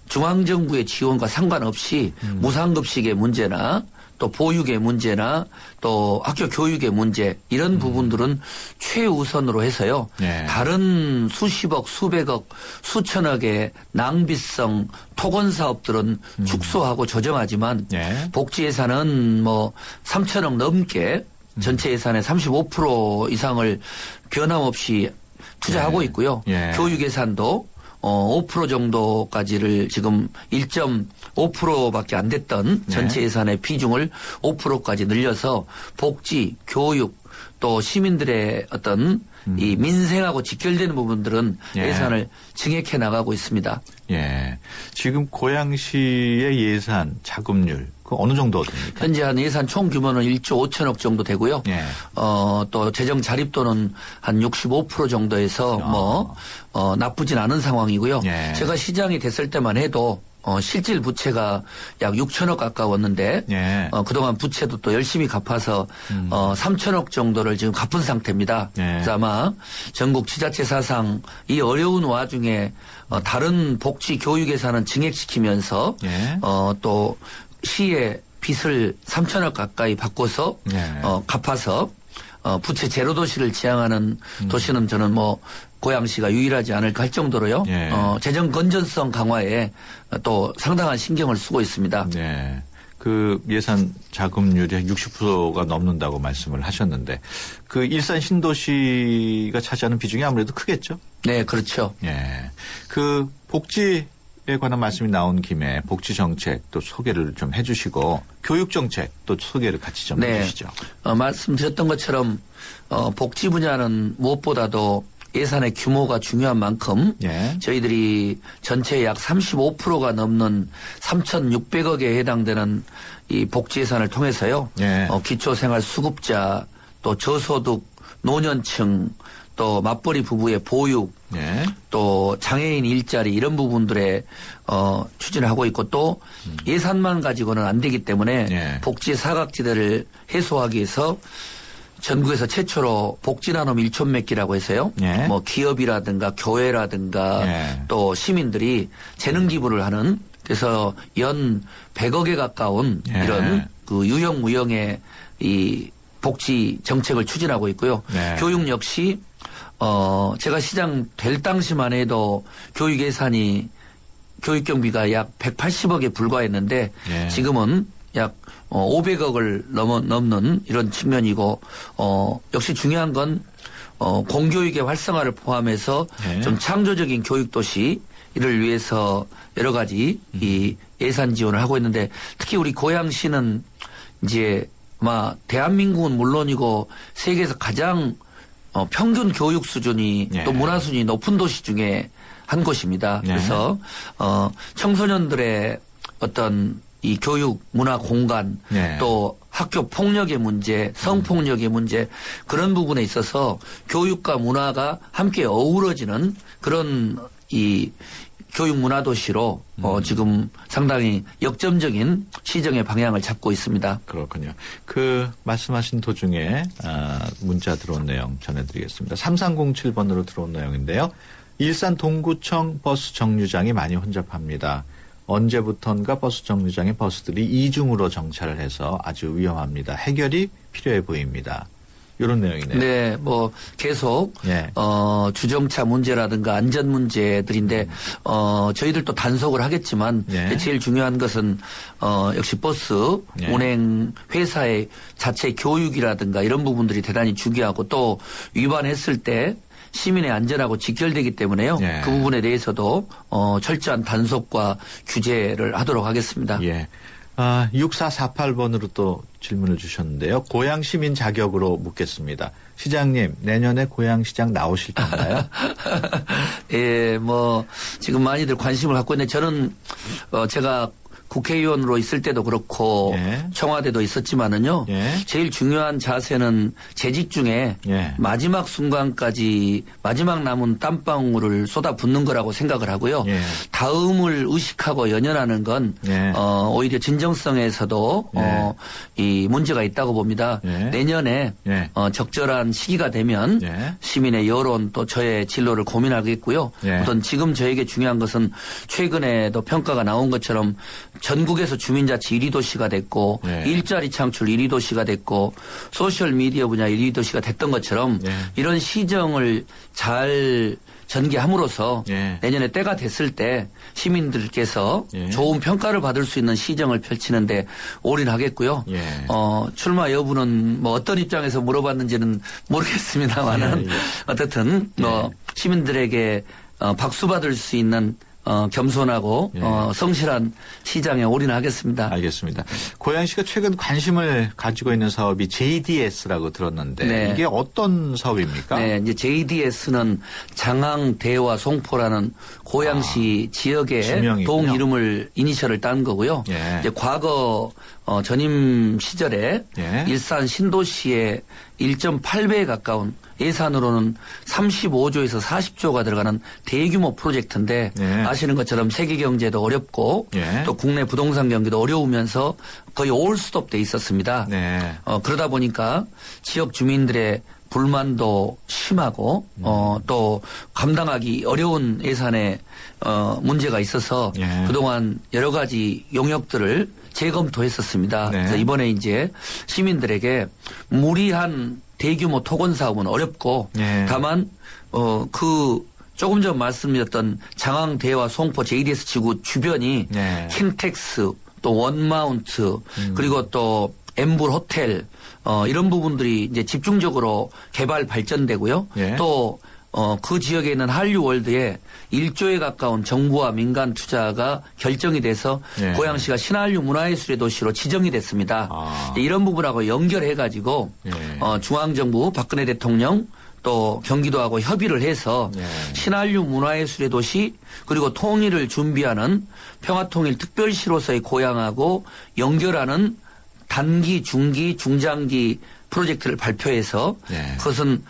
중앙정부의 지원과 상관없이 무상급식의 문제나 또 보육의 문제나 또 학교 교육의 문제 이런 부분들은 최우선으로 해서요. 네. 다른 수십억, 수백억, 수천억의 낭비성 토건 사업들은 축소하고 조정하지만 네. 복지 예산은 뭐 3천억 넘게 전체 예산의 35% 이상을 변함없이 투자하고 네. 있고요. 예. 교육 예산도 5% 정도까지를 지금 1.5%밖에 안 됐던 네. 전체 예산의 비중을 5%까지 늘려서 복지, 교육 또 시민들의 어떤 이 민생하고 직결되는 부분들은 예. 예산을 증액해 나가고 있습니다. 예. 지금 고양시의 예산 자금률 그 어느 정도 됩니까? 현재 한 예산 총 규모는 1조 5천억 정도 되고요. 예. 또 재정 자립도는 한 65% 정도에서 나쁘진 않은 상황이고요. 예. 제가 시장이 됐을 때만 해도 실질 부채가 약 6천억 가까웠는데 예. 그동안 부채도 또 열심히 갚아서 3천억 정도를 지금 갚은 상태입니다. 예. 그래서 아마 전국 지자체 사상 이 어려운 와중에 다른 복지 교육 예산은 증액시키면서 예. 또 시의 빚을 3천억 가까이 바꿔서 예. 갚아서 부채 제로 도시를 지향하는 도시는 저는 뭐 고양시가 유일하지 않을까 할 정도로요. 예. 재정 건전성 강화에 또 상당한 신경을 쓰고 있습니다. 네. 그 예산 자금률이 한 60%가 넘는다고 말씀을 하셨는데 그 일산 신도시가 차지하는 비중이 아무래도 크겠죠? 네, 그렇죠. 예. 그 복지에 관한 말씀이 나온 김에 복지 정책 또 소개를 좀 해 주시고 교육 정책 또 소개를 같이 좀 해 주시죠. 말씀드렸던 것처럼 복지 분야는 무엇보다도 예산의 규모가 중요한 만큼 예. 저희들이 전체 약 35%가 넘는 3,600억에 해당되는 이 복지 예산을 통해서요. 예. 기초생활수급자 또 저소득 노년층 또 맞벌이 부부의 보육 예. 또 장애인 일자리 이런 부분들에 추진을 하고 있고 또 예산만 가지고는 안 되기 때문에 예. 복지 사각지대를 해소하기 위해서 전국에서 최초로 복지 나눔 1촌 맺기라고 해서요. 예. 뭐 기업이라든가 교회라든가 예. 또 시민들이 재능 기부를 하는 그래서 연 100억에 가까운 예. 이런 그 유형무형의 이 복지 정책을 추진하고 있고요. 네. 교육 역시 제가 시장 될 당시만 해도 교육 예산이 교육 경비가 약 180억에 불과했는데 예. 지금은 약 500억을 넘는 이런 측면이고 역시 중요한 건 공교육의 활성화를 포함해서 예. 좀 창조적인 교육 도시 이를 위해서 여러 가지 이 예산 지원을 하고 있는데 특히 우리 고양시는 이제 아마 대한민국은 물론이고 세계에서 가장 평균 교육 수준이 예. 또 문화 수준이 높은 도시 중에 한 곳입니다. 예. 그래서 청소년들의 어떤 이 교육 문화 공간 예. 또 학교 폭력의 문제, 성폭력의 문제 그런 부분에 있어서 교육과 문화가 함께 어우러지는 그런 이 교육 문화 도시로 지금 상당히 역점적인 시정의 방향을 잡고 있습니다. 그렇군요. 그 말씀하신 도중에 문자 들어온 내용 전해드리겠습니다. 3307번으로 들어온 내용인데요. 일산 동구청 버스 정류장이 많이 혼잡합니다. 언제부턴가 버스 정류장에 버스들이 이중으로 정차를 해서 아주 위험합니다. 해결이 필요해 보입니다. 이런 내용이네요. 네, 뭐 계속 예. 주정차 문제라든가 안전 문제들인데 저희들도 단속을 하겠지만 예. 제일 중요한 것은 역시 버스 예. 운행 회사의 자체 교육이라든가 이런 부분들이 대단히 중요하고 또 위반했을 때 시민의 안전하고 직결되기 때문에요. 예. 그 부분에 대해서도 철저한 단속과 규제를 하도록 하겠습니다. 예. 6448번으로 또 질문을 주셨는데요. 고양시민 자격으로 묻겠습니다. 시장님, 내년에 고양시장 나오실 건가요? 예, 뭐 지금 많이들 관심을 갖고 있는데 저는 제가 국회의원으로 있을 때도 그렇고 예. 청와대도 있었지만은요. 예. 제일 중요한 자세는 재직 중에 예. 마지막 순간까지 마지막 남은 땀방울을 쏟아붓는 거라고 생각을 하고요. 예. 다음을 의식하고 연연하는 건 예. 오히려 진정성에서도 예. 이 문제가 있다고 봅니다. 예. 내년에 예. 적절한 시기가 되면 예. 시민의 여론 또 저의 진로를 고민하겠고요. 예. 우선 지금 저에게 중요한 것은 최근에도 평가가 나온 것처럼 전국에서 주민자치 1위 도시가 됐고 예. 일자리 창출 1위 도시가 됐고 소셜미디어 분야 1위 도시가 됐던 것처럼 예. 이런 시정을 잘 전개함으로써 예. 내년에 때가 됐을 때 시민들께서 예. 좋은 평가를 받을 수 있는 시정을 펼치는데 올인하겠고요. 예. 출마 여부는 뭐 어떤 입장에서 물어봤는지는 모르겠습니다만은 예, 예. 어쨌든 뭐 시민들에게 박수 받을 수 있는 겸손하고 예. 성실한 시장에 올인하겠습니다. 알겠습니다. 고양시가 최근 관심을 가지고 있는 사업이 JDS라고 들었는데 네. 이게 어떤 사업입니까? 네, 이제 JDS는 장항, 대와, 송포라는 고양시 지역의 지명이군요. 동 이름을 이니셜을 딴 거고요. 예. 이제 과거 전임 시절에 예. 일산 신도시의 1.8배에 가까운 예산으로는 35조에서 40조가 들어가는 대규모 프로젝트인데 예. 아시는 것처럼 세계 경제도 어렵고 예. 또 국내 부동산 경기도 어려우면서 거의 올스톱 돼 있었습니다. 네. 그러다 보니까 지역 주민들의 불만도 심하고 또 감당하기 어려운 예산에 문제가 있어서 예. 그동안 여러 가지 용역들을 재검토했었습니다. 네. 그래서 이번에 이제 시민들에게 무리한 대규모 토건 사업은 어렵고 예. 다만 그 조금 전 말씀드렸던 장항, 대와, 송포, JDS 지구 주변이 네. 킨텍스 또 원마운트 그리고 또 엠블 호텔 이런 부분들이 이제 집중적으로 개발 발전되고요. 예. 또 그 지역에 있는 한류월드에 1조에 가까운 정부와 민간 투자가 결정이 돼서 예. 고양시가 신한류 문화예술의 도시로 지정이 됐습니다. 아. 이런 부분하고 연결해 가지고 예. 중앙정부 박근혜 대통령 또 경기도하고 협의를 해서 예. 신한류 문화예술의 도시 그리고 통일을 준비하는 평화통일 특별시로서의 고향하고 연결하는 단기, 중기, 중장기 프로젝트를 발표해서 예. 그것은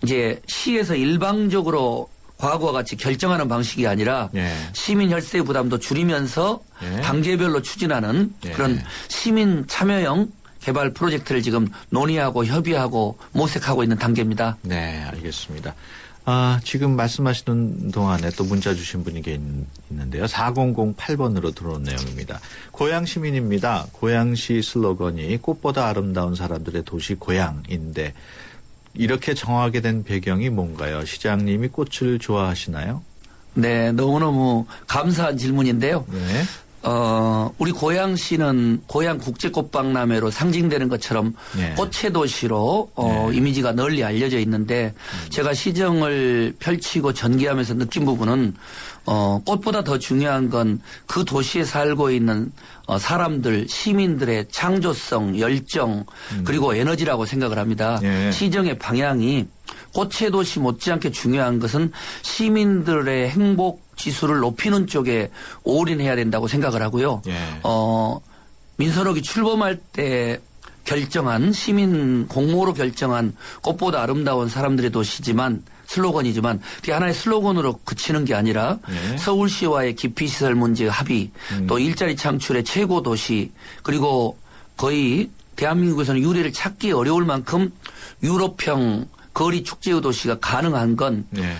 이제 시에서 일방적으로 과거와 같이 결정하는 방식이 아니라 예. 시민 혈세 부담도 줄이면서 예. 단계별로 추진하는 예. 그런 시민 참여형 개발 프로젝트를 지금 논의하고 협의하고 모색하고 있는 단계입니다. 네, 알겠습니다. 지금 말씀하시는 동안에 또 문자 주신 분이 있는데요. 4008번으로 들어온 내용입니다. 고양 시민입니다. 고양시 슬로건이 꽃보다 아름다운 사람들의 도시 고양인데 이렇게 정하게 된 배경이 뭔가요? 시장님이 꽃을 좋아하시나요? 네, 너무너무 감사한 질문인데요. 네. 우리 고양시는 고양 국제꽃박람회로 상징되는 것처럼 네. 꽃의 도시로 네. 이미지가 널리 알려져 있는데 제가 시정을 펼치고 전개하면서 느낀 부분은 꽃보다 더 중요한 건 그 도시에 살고 있는 사람들, 시민들의 창조성, 열정 그리고 에너지라고 생각을 합니다. 네. 시정의 방향이 꽃의 도시 못지않게 중요한 것은 시민들의 행복 지수를 높이는 쪽에 올인해야 된다고 생각을 하고요. 예. 민선옥이 출범할 때 결정한 시민 공모로 결정한 꽃보다 아름다운 사람들의 도시지만 슬로건이지만 그게 하나의 슬로건으로 그치는 게 아니라 예. 서울시와의 기피시설 문제 합의 또 일자리 창출의 최고 도시 그리고 거의 대한민국에서는 유례를 찾기 어려울 만큼 유럽형 거리 축제의 도시가 가능한 건 예.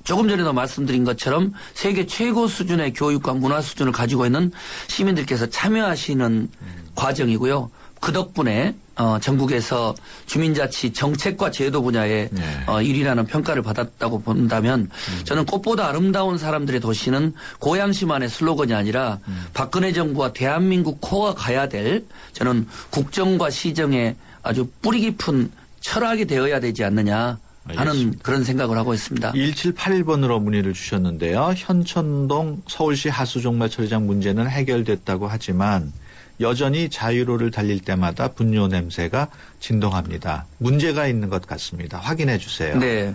조금 전에도 말씀드린 것처럼 세계 최고 수준의 교육과 문화 수준을 가지고 있는 시민들께서 참여하시는 과정이고요. 그 덕분에 전국에서 주민자치 정책과 제도 분야에 1위라는 평가를 받았다고 본다면 저는 꽃보다 아름다운 사람들의 도시는 고양시만의 슬로건이 아니라 박근혜 정부와 대한민국 코어가 가야 될 저는 국정과 시정의 아주 뿌리 깊은 철학이 되어야 되지 않느냐 하는 알겠습니다. 그런 생각을 하고 있습니다. 1781번으로 문의를 주셨는데요. 현천동 서울시 하수종말 처리장 문제는 해결됐다고 하지만 여전히 자유로를 달릴 때마다 분뇨 냄새가 진동합니다. 문제가 있는 것 같습니다. 확인해 주세요. 네.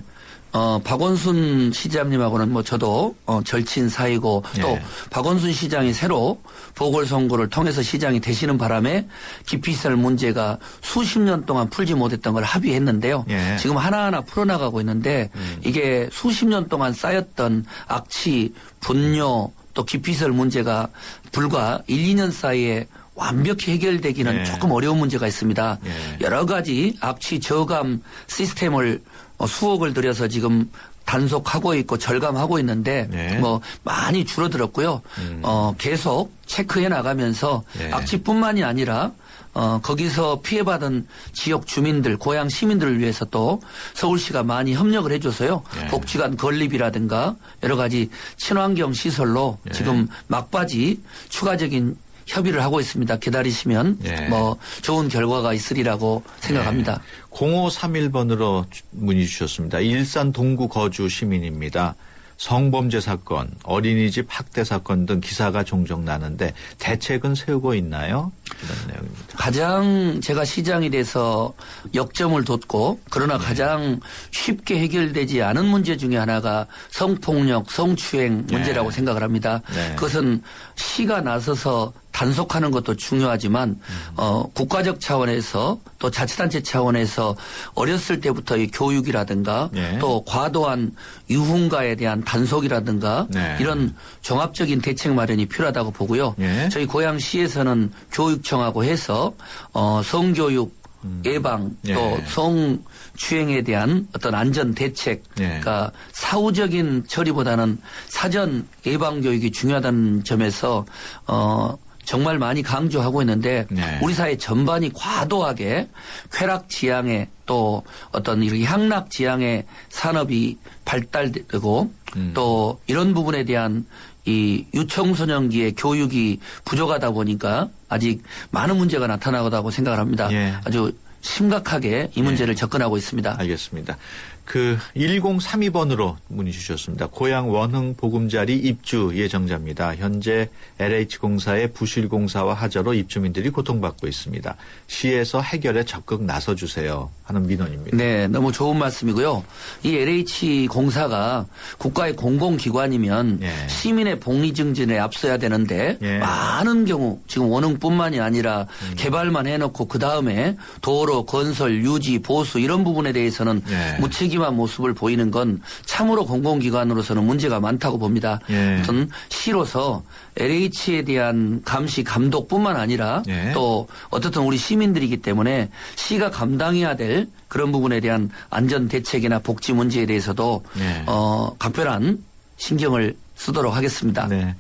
박원순 시장님하고는 뭐 저도 절친 사이고 또 예. 박원순 시장이 새로 보궐선거를 통해서 시장이 되시는 바람에 기피시설 문제가 수십 년 동안 풀지 못했던 걸 합의했는데요. 예. 지금 하나하나 풀어나가고 있는데 이게 수십 년 동안 쌓였던 악취, 분뇨 또 기피시설 문제가 불과 1, 2년 사이에 완벽히 해결되기는 예. 조금 어려운 문제가 있습니다. 예. 여러 가지 악취 저감 시스템을 수억을 들여서 지금 단속하고 있고 절감하고 있는데 네. 뭐 많이 줄어들었고요. 계속 체크해 나가면서 네. 악취뿐만이 아니라 거기서 피해받은 지역 주민들, 고향 시민들을 위해서 또 서울시가 많이 협력을 해줘서요. 네. 복지관 건립이라든가 여러 가지 친환경 시설로 네. 지금 막바지 추가적인 협의를 하고 있습니다. 기다리시면 네. 뭐 좋은 결과가 있으리라고 생각합니다. 0531번으로 문의 주셨습니다. 일산 동구 거주 시민입니다. 성범죄 사건, 어린이집 학대 사건 등 기사가 종종 나는데 대책은 세우고 있나요? 이런 내용입니다. 가장 제가 시장이 돼서 역점을 뒀고 그러나 가장 쉽게 해결되지 않은 문제 중에 하나가 성폭력, 성추행 문제라고 생각을 합니다. 네. 그것은 시가 나서서 단속하는 것도 중요하지만 국가적 차원에서 또 자치단체 차원에서 어렸을 때부터의 교육이라든가 네. 또 과도한 유흥가에 대한 단속이라든가 네. 이런 종합적인 대책 마련이 필요하다고 보고요. 네. 저희 고양시에서는 교육청하고 해서 성교육 예방 또 예. 성추행에 대한 어떤 안전 대책, 예. 그러니까 사후적인 처리보다는 사전 예방 교육이 중요하다는 점에서 정말 많이 강조하고 있는데 네. 우리 사회 전반이 과도하게 쾌락 지향에 또 어떤 이렇게 향락 지향의 산업이 발달되고 또 이런 부분에 대한 이 유청소년기의 교육이 부족하다 보니까 아직 많은 문제가 나타나고 생각을 합니다. 예. 아주 심각하게 이 문제를 접근하고 있습니다. 알겠습니다. 1032번으로 문의 주셨습니다. 고향 원흥 보금자리 입주 예정자입니다. 현재 LH공사의 부실공사와 하자로 입주민들이 고통받고 있습니다. 시에서 해결에 적극 나서주세요 하는 민원입니다. 네, 너무 좋은 말씀이고요. 이 LH공사가 국가의 공공기관이면 예. 시민의 복리 증진에 앞서야 되는데 예. 많은 경우 지금 원흥뿐만이 아니라 개발만 해놓고 그 다음에 도로, 건설, 유지, 보수 이런 부분에 대해서는 예. 무책임한 모습을 보이는 건 참으로 공공기관으로서는 문제가 많다고 봅니다. 예. 아무튼 시로서 LH에 대한 감시, 감독뿐만 아니라 예. 또 어떻든 우리 시민들이기 때문에 시가 감당해야 될 그런 부분에 대한 안전 대책이나 복지 문제에 대해서도 예. 각별한 신경을 쓰도록 하겠습니다. 네.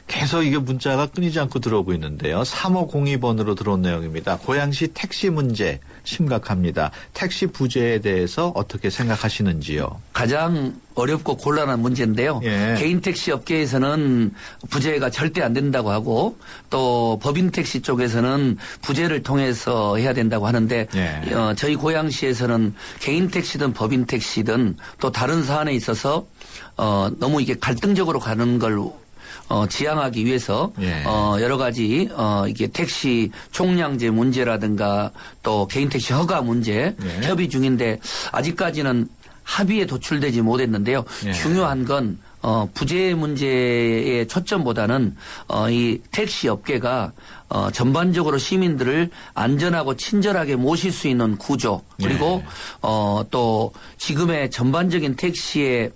계속 이게 문자가 끊이지 않고 들어오고 있는데요. 3502번으로 들어온 내용입니다. 고양시 택시 문제 심각합니다. 택시 부재에 대해서 어떻게 생각하시는지요? 가장 어렵고 곤란한 문제인데요. 예. 개인 택시 업계에서는 부재가 절대 안 된다고 하고 또 법인 택시 쪽에서는 부재를 통해서 해야 된다고 하는데 예. 저희 고양시에서는 개인 택시든 법인 택시든 또 다른 사안에 있어서 너무 이게 갈등적으로 가는 걸 지향하기 위해서 예. 여러 가지 이게 택시 총량제 문제라든가 또 개인 택시 허가 문제 예. 협의 중인데 아직까지는 합의에 도출되지 못했는데요. 예. 중요한 건 부재 문제의 초점보다는 이 택시 업계가 전반적으로 시민들을 안전하고 친절하게 모실 수 있는 구조 그리고 또 지금의 전반적인 택시의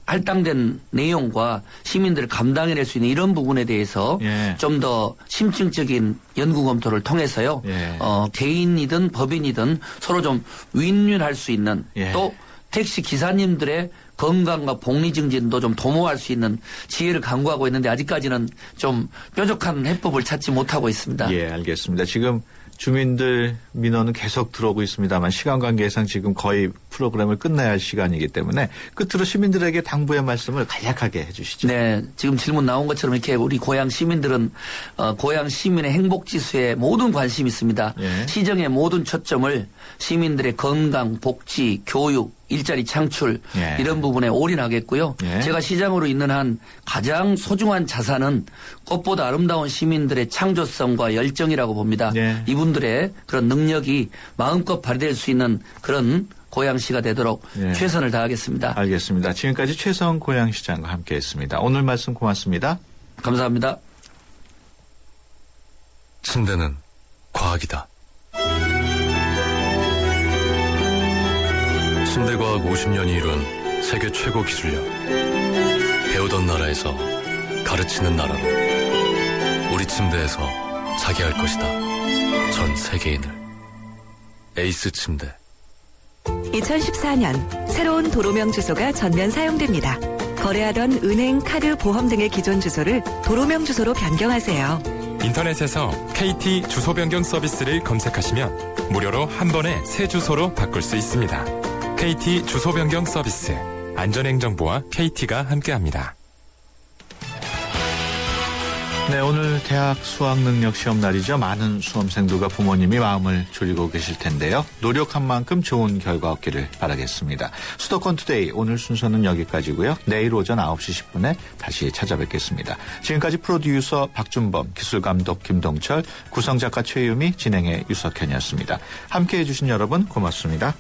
할당된 내용과 시민들을 감당해낼 수 있는 이런 부분에 대해서 예. 좀 더 심층적인 연구 검토를 통해서요. 예. 개인이든 법인이든 서로 좀 윈윈할 수 있는 예. 또 택시 기사님들의 건강과 복리 증진도 좀 도모할 수 있는 지혜를 강구하고 있는데 아직까지는 좀 뾰족한 해법을 찾지 못하고 있습니다. 예, 알겠습니다. 지금 주민들 민원은 계속 들어오고 있습니다만 시간 관계상 지금 거의 프로그램을 끝내야 할 시간이기 때문에 끝으로 시민들에게 당부의 말씀을 간략하게 해 주시죠. 네, 지금 질문 나온 것처럼 이렇게 우리 고향 시민들은 고향 시민의 행복 지수에 모든 관심이 있습니다. 예. 시정의 모든 초점을 시민들의 건강, 복지, 교육, 일자리 창출 예. 이런 부분에 올인하겠고요. 예. 제가 시장으로 있는 한 가장 소중한 자산은 꽃보다 아름다운 시민들의 창조성과 열정이라고 봅니다. 예. 이분들의 그런 능력이 마음껏 발휘될 수 있는 그런 고양시가 되도록 예. 최선을 다하겠습니다. 알겠습니다. 지금까지 최성 고양시장과 함께했습니다. 오늘 말씀 고맙습니다. 감사합니다. 침대는 과학이다. 침대과학 50년이 이룬 세계 최고 기술력. 배우던 나라에서 가르치는 나라로 우리 침대에서 자기 할 것이다. 전 세계인을. 에이스 침대. 2014년 새로운 도로명 주소가 전면 사용됩니다. 거래하던 은행, 카드, 보험 등의 기존 주소를 도로명 주소로 변경하세요. 인터넷에서 KT 주소 변경 서비스를 검색하시면 무료로 한 번에 새 주소로 바꿀 수 있습니다. KT 주소 변경 서비스. 안전행정부와 KT가 함께합니다. 네, 오늘 대학 수학능력 시험 날이죠. 많은 수험생들과 부모님이 마음을 졸이고 계실 텐데요. 노력한 만큼 좋은 결과 얻기를 바라겠습니다. 수도권 투데이 오늘 순서는 여기까지고요. 내일 오전 9시 10분에 다시 찾아뵙겠습니다. 지금까지 프로듀서 박준범, 기술감독 김동철, 구성작가 최유미, 진행의 유석현이었습니다. 함께해 주신 여러분 고맙습니다.